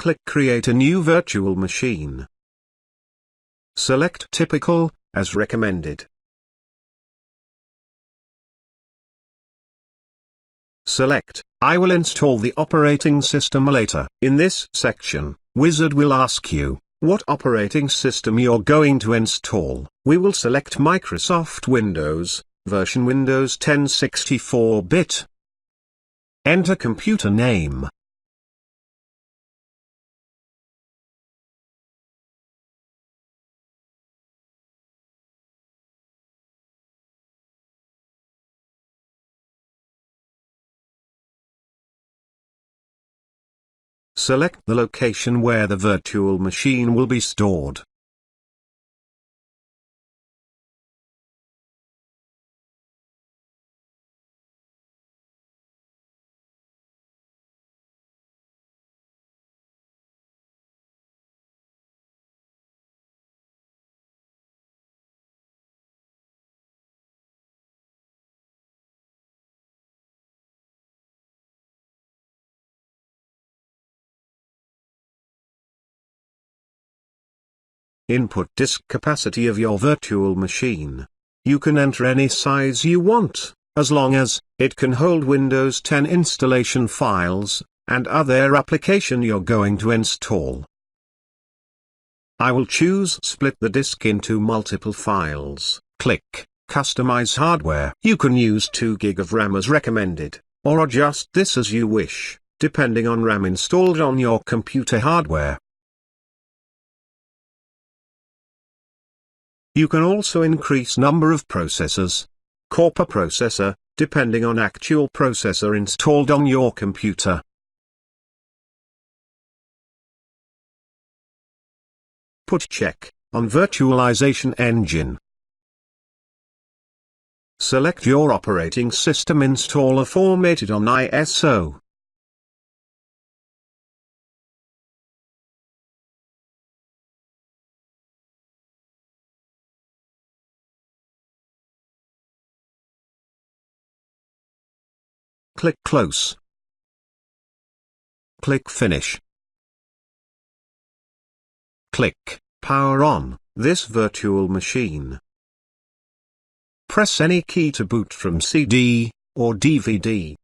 Click Create a new virtual machine. Select Typical, as recommended. Select, I will install the operating system later. In this section, Wizard will ask you, what operating system you're going to install. We will select Microsoft Windows, version Windows 10 64-bit. Enter computer name. Select the location where the virtual machine will be stored. Input disk capacity of your virtual machine. You can enter any size you want, as long as it can hold Windows 10 installation files, and other application you're going to install. I will choose split the disk into multiple files. Click Customize hardware. You can use 2 GB of RAM as recommended, or adjust this as you wish, depending on RAM installed on your computer hardware. You can also increase number of processors, core per processor, depending on actual processor installed on your computer. Put check on virtualization engine. Select your operating system installer formatted on ISO. Click Close. Click Finish. Click Power on this virtual machine. Press any key to boot from CD or DVD.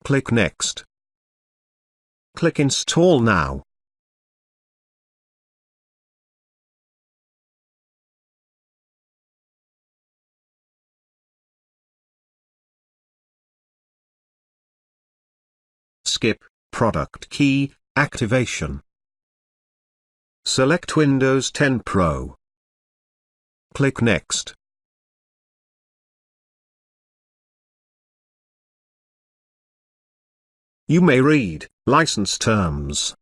Click Next. Click Install now. Skip Product Key Activation. Select Windows 10 Pro. Click Next. You may read License Terms.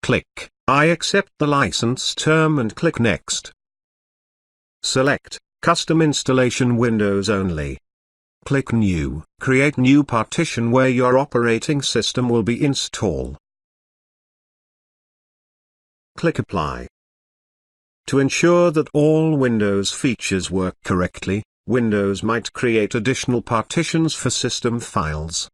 Click I accept the license term and click Next. Select Custom Installation Windows Only. Click New. Create new partition where your operating system will be installed. Click Apply. To ensure that all Windows features work correctly, Windows might create additional partitions for system files.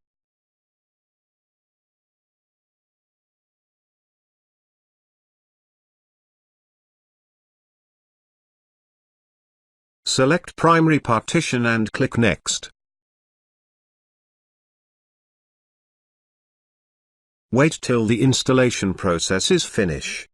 Select Primary Partition and click Next. Wait till the installation process is finished.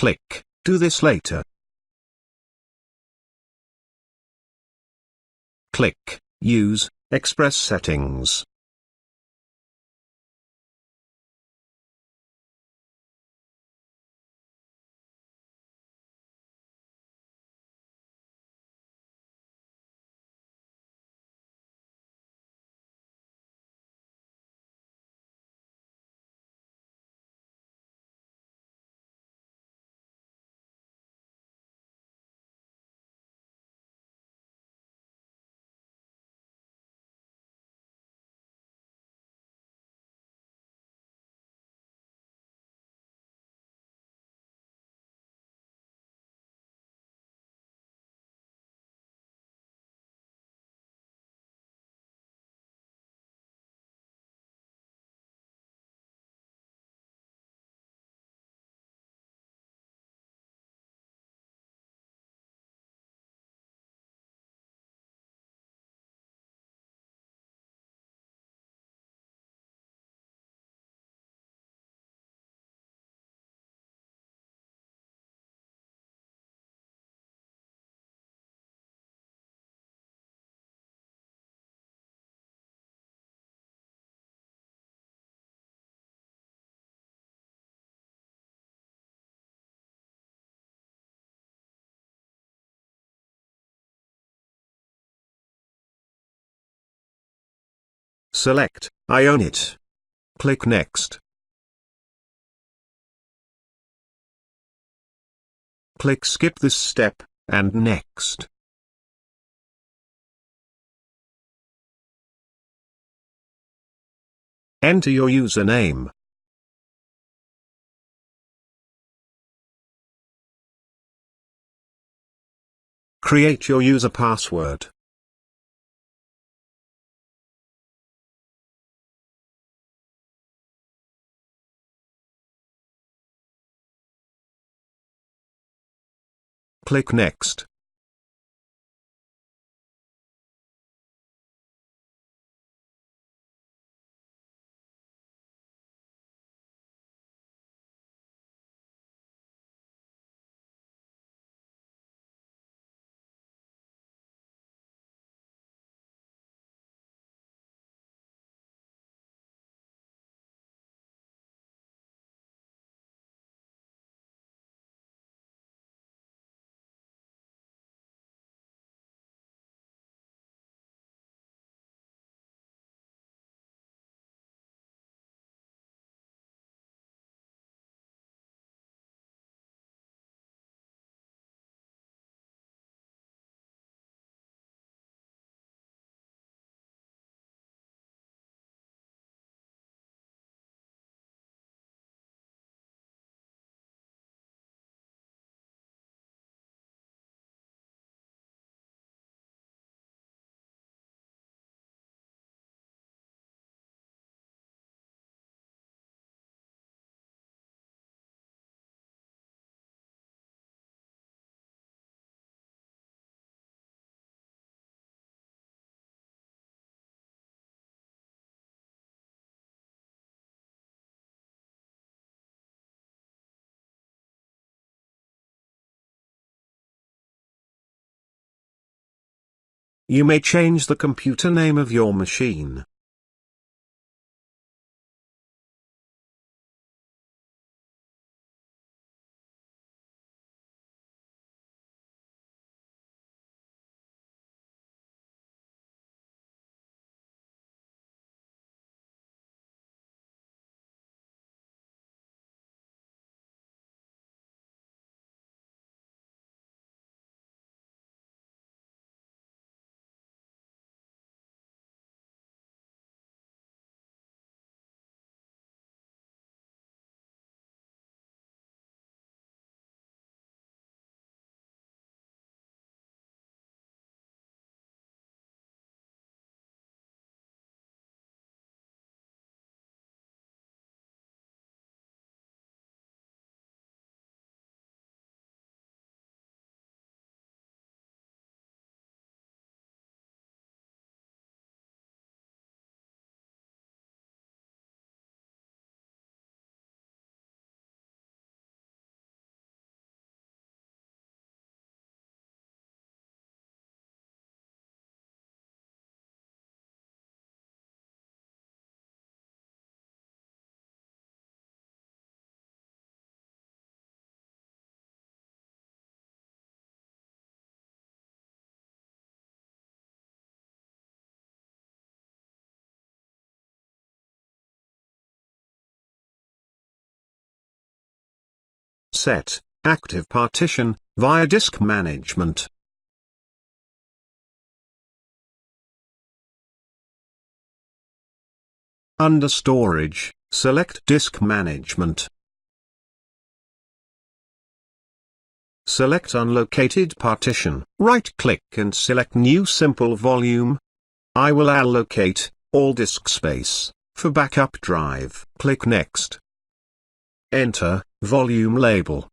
Click Do this later. Click Use Express Settings. Select I own it. Click Next. Click Skip this step, and Next. Enter your username. Create your user password. Click Next. You may change the computer name of your machine. Set active partition via disk management. Under Storage, select Disk Management. Select Unlocated Partition. Right-click and select New Simple Volume. I will allocate all disk space for backup drive. Click Next. Enter volume label.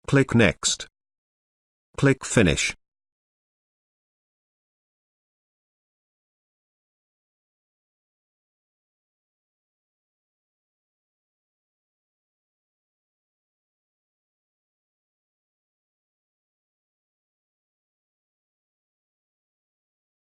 Click Next. Click Finish.